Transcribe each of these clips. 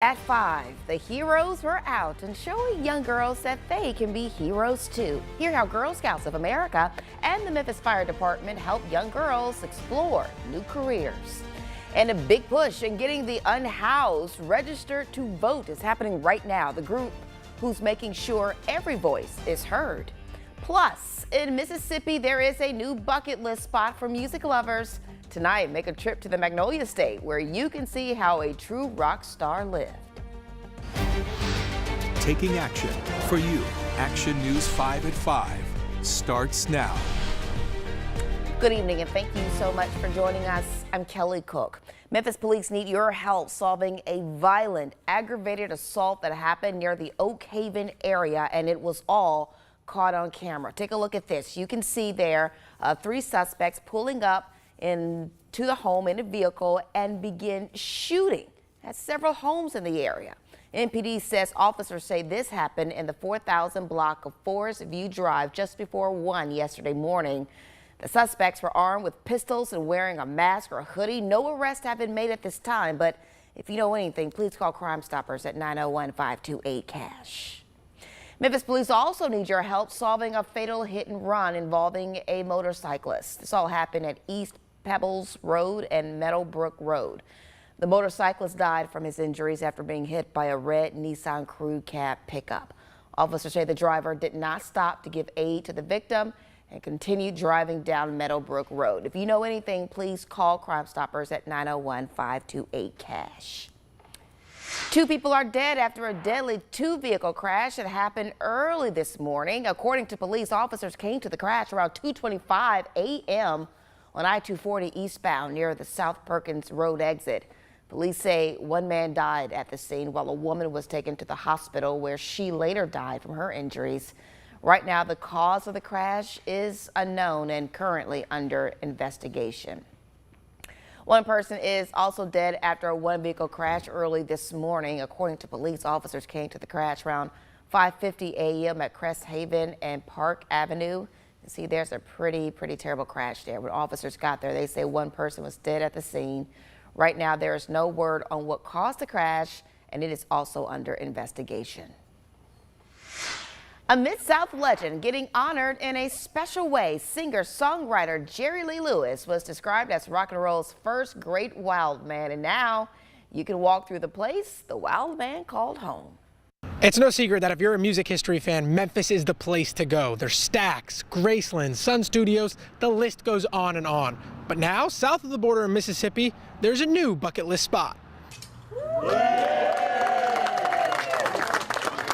At 5, the heroes were out and showing young girls that they can be heroes too. Hear how Girl Scouts of America and the Memphis Fire Department help young girls explore new careers. And a big push in getting the unhoused registered to vote is happening right now. The group who's making sure every voice is heard. Plus, in Mississippi, there is a new bucket list spot for music lovers. Tonight, make a trip to the Magnolia State where you can see how a true rock star lived. Taking action for you. Action News 5 at 5 starts now. Good evening and thank you so much for joining us. I'm Kelly Cook. Memphis police need your help solving a violent, aggravated assault that happened near the Oak Haven area, and it was all caught on camera. Take a look at this. You can see there 3 suspects pulling up into the home in a vehicle and begin shooting at several homes in the area. MPD says officers say this happened in the 4,000 block of Forest View Drive just before 1 yesterday morning. The suspects were armed with pistols and wearing a mask or a hoodie. No arrests have been made at this time, but if you know anything, please call Crime Stoppers at 901-528-CASH. Memphis police also need your help solving a fatal hit and run involving a motorcyclist. This all happened at East Pebbles Road and Meadowbrook Road. The motorcyclist died from his injuries after being hit by a red Nissan Crew Cab pickup. Officers say the driver did not stop to give aid to the victim and continued driving down Meadowbrook Road. If you know anything, please call Crime Stoppers at 901-528-CASH. 2 people are dead after a deadly 2-vehicle crash that happened early this morning. According to police, officers came to the crash around 2:25 a.m. on I-240 eastbound near the South Perkins Road exit. Police say 1 man died at the scene while a woman was taken to the hospital where she later died from her injuries. Right now, the cause of the crash is unknown and currently under investigation. 1 person is also dead after a 1-vehicle crash early this morning. According to police, officers came to the crash around 5:50 a.m. at Crest Haven and Park Avenue. You see, there's a pretty terrible crash there. When officers got there, they say 1 person was dead at the scene. Right now, there is no word on what caused the crash, and it is also under investigation. A Mid-South legend getting honored in a special way. Singer-songwriter Jerry Lee Lewis was described as rock and roll's first great wild man, and now you can walk through the place the wild man called home. It's no secret that if you're a music history fan, Memphis is the place to go. There's Stax, Graceland, Sun Studios, the list goes on and on. But now, south of the border in Mississippi, there's a new bucket list spot.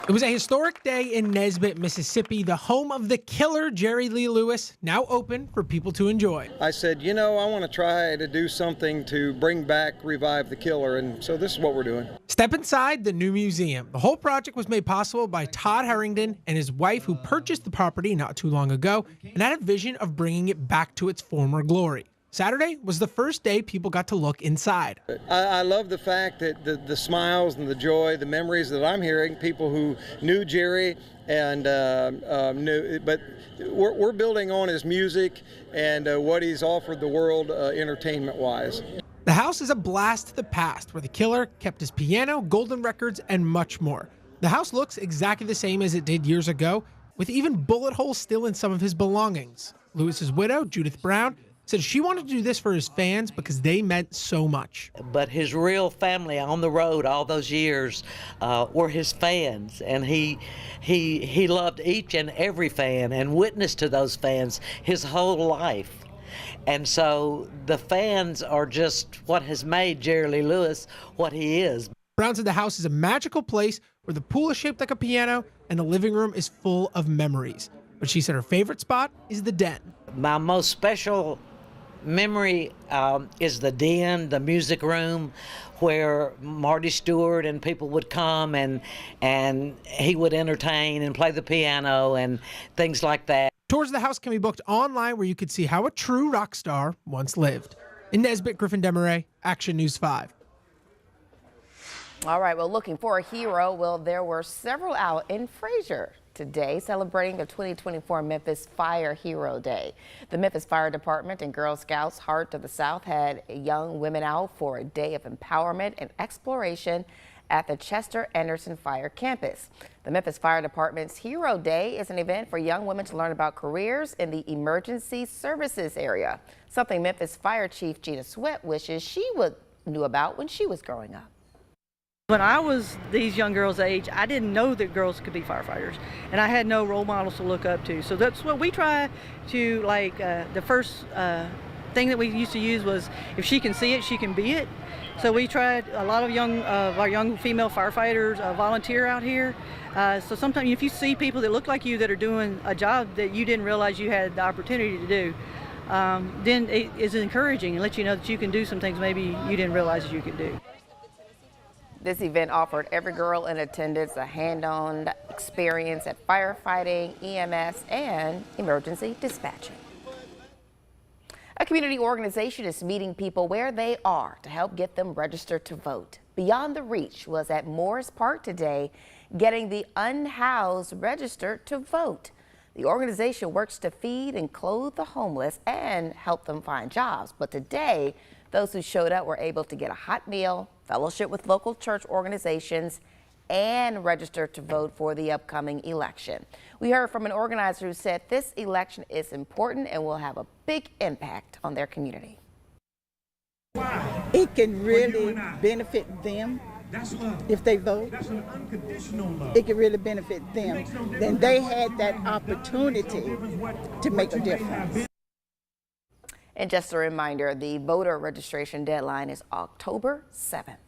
It was a historic day in Nesbit, Mississippi, the home of the killer Jerry Lee Lewis, now open for people to enjoy. I said, you know, I want to try to do something to bring back, revive the killer, and so this is what we're doing. Step inside the new museum. The whole project was made possible by Todd Harrington and his wife, who purchased the property not too long ago and had a vision of bringing it back to its former glory. Saturday was the first day people got to look inside. I love the fact that the smiles and the joy, the memories that I'm hearing, people who knew Jerry and but we're building on his music and what he's offered the world entertainment-wise. The house is a blast to the past where the killer kept his piano, golden records, and much more. The house looks exactly the same as it did years ago, with even bullet holes still in some of his belongings. Lewis's widow, Judith Brown, said she wanted to do this for his fans because they meant so much. But his real family on the road all those years were his fans, and he loved each and every fan and witnessed to those fans his whole life. And so the fans are just what has made Jerry Lee Lewis what he is. Brown said the house is a magical place where the pool is shaped like a piano and the living room is full of memories. But she said her favorite spot is the den. My most special memory is the den, the music room, where Marty Stewart and people would come and he would entertain and play the piano and things like that. Tours of the house can be booked online where you could see how a true rock star once lived. In Nesbit, Griffin Demaray, Action News 5. All right, well, looking for a hero. Well, there were several out in Fraser today celebrating the 2024 Memphis Fire Hero Day. The Memphis Fire Department and Girl Scouts Heart of the South had young women out for a day of empowerment and exploration at the Chester Anderson Fire Campus. The Memphis Fire Department's Hero Day is an event for young women to learn about careers in the emergency services area, something Memphis Fire Chief Gina Sweat wishes she knew about when she was growing up. When I was these young girls' age, I didn't know that girls could be firefighters, and I had no role models to look up to. So that's what we try to, the first thing that we used to use was, if she can see it, she can be it. So we tried, a lot of our young female firefighters volunteer out here. So sometimes if you see people that look like you that are doing a job that you didn't realize you had the opportunity to do, then it is encouraging and lets you know that you can do some things maybe you didn't realize that you could do. This event offered every girl in attendance a hand-on experience at firefighting, EMS, and emergency dispatching. A community organization is meeting people where they are to help get them registered to vote. Beyond the Reach was at Morris Park today, getting the unhoused registered to vote. The organization works to feed and clothe the homeless and help them find jobs. But today, those who showed up were able to get a hot meal, fellowship with local church organizations, and register to vote for the upcoming election. We heard from an organizer who said this election is important and will have a big impact on their community. It can really benefit them if they vote. It can really benefit them. Then they had that opportunity to make a difference. And just a reminder, the voter registration deadline is October 7th.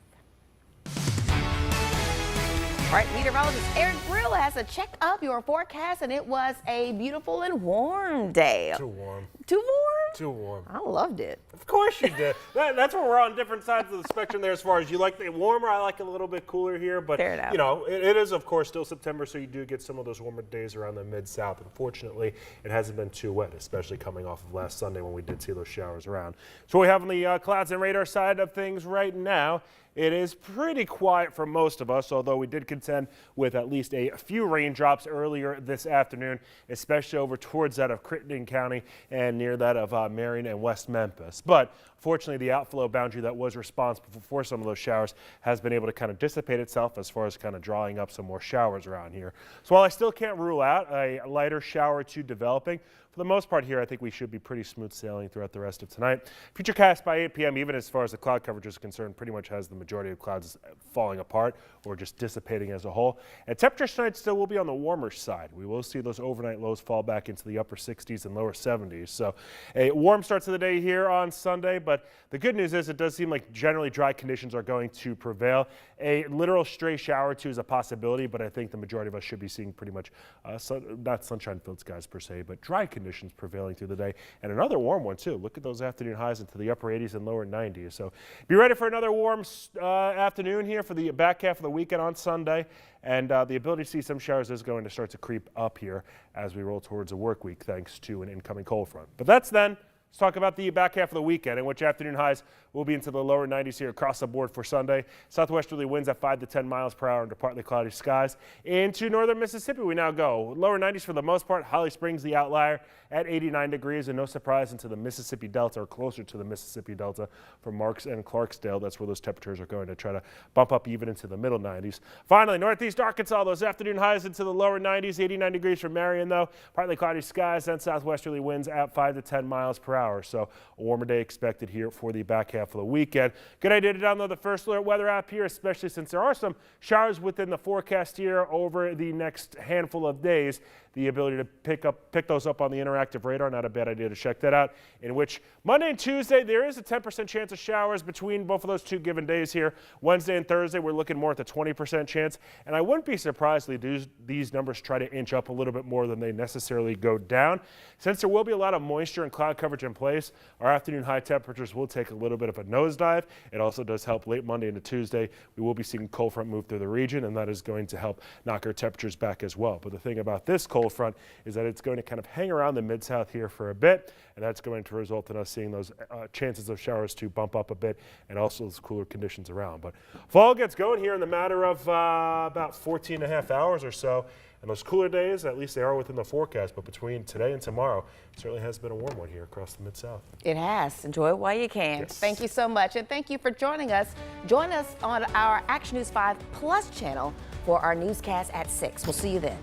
All right, meteorologist Eric Brill has to check up your forecast, and it was a beautiful and warm day. Too warm. Too warm? Too warm. I loved it. Of course you did. That's where we're on different sides of the spectrum there as far as you like it warmer. I like it a little bit cooler here. But, fair enough. You know, it is, of course, still September, so you do get some of those warmer days around the Mid-South. Unfortunately, it hasn't been too wet, especially coming off of last Sunday when we did see those showers around. So we have on the clouds and radar side of things right now. It is pretty quiet for most of us, although we did contend with at least a few raindrops earlier this afternoon, especially over towards that of Crittenden County and near that of Marion and West Memphis. But fortunately, the outflow boundary that was responsible for some of those showers has been able to kind of dissipate itself as far as kind of drawing up some more showers around here. So while I still can't rule out a lighter shower or two developing, for the most part here, I think we should be pretty smooth sailing throughout the rest of tonight. Futurecast by 8 p.m., even as far as the cloud coverage is concerned, pretty much has the majority of clouds falling apart or just dissipating as a whole. And temperatures tonight still will be on the warmer side. We will see those overnight lows fall back into the upper 60s and lower 70s. So a warm start to the day here on Sunday, but the good news is it does seem like generally dry conditions are going to prevail. A literal stray shower or two is a possibility, but I think the majority of us should be seeing pretty much, not sunshine-filled skies per se, but dry conditions prevailing through the day. And another warm one, too. Look at those afternoon highs into the upper 80s and lower 90s. So be ready for another warm afternoon here for the back half of the weekend on Sunday. And the ability to see some showers is going to start to creep up here as we roll towards a work week, thanks to an incoming cold front. But that's then. Let's talk about the back half of the weekend, in which afternoon highs will be into the lower 90s here across the board for Sunday. Southwesterly winds at 5 to 10 miles per hour under partly cloudy skies. Into northern Mississippi we now go. Lower 90s for the most part. Holly Springs the outlier at 89 degrees, and no surprise into the Mississippi Delta or closer to the Mississippi Delta from Marks and Clarksdale. That's where those temperatures are going to try to bump up even into the middle 90s. Finally, northeast Arkansas, those afternoon highs into the lower 90s, 89 degrees for Marion though. Partly cloudy skies and southwesterly winds at 5 to 10 miles per hour. So a warmer day expected here for the back half of the weekend. Good idea to download the First Alert weather app here, especially since there are some showers within the forecast here over the next handful of days. The ability to pick those up on the interactive radar, not a bad idea to check that out. In which Monday and Tuesday, there is a 10% chance of showers between both of those two given days here. Wednesday and Thursday, we're looking more at the 20% chance. And I wouldn't be surprised if these numbers try to inch up a little bit more than they necessarily go down. Since there will be a lot of moisture and cloud coverage in place, our afternoon high temperatures will take a little bit of a nosedive. It also does help late Monday into Tuesday. We will be seeing cold front move through the region, and that is going to help knock our temperatures back as well. But the thing about this cold front is that it's going to kind of hang around the Mid-South here for a bit, and that's going to result in us seeing those chances of showers to bump up a bit and also those cooler conditions around. But fall gets going here in the matter of about 14 and a half hours or so. And those cooler days, at least they are within the forecast, but between today and tomorrow, it certainly has been a warm one here across the Mid-South. It has. Enjoy it while you can. Yes. Thank you so much, and thank you for joining us. Join us on our Action News 5 Plus channel for our newscast at 6. We'll see you then.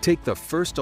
Take the first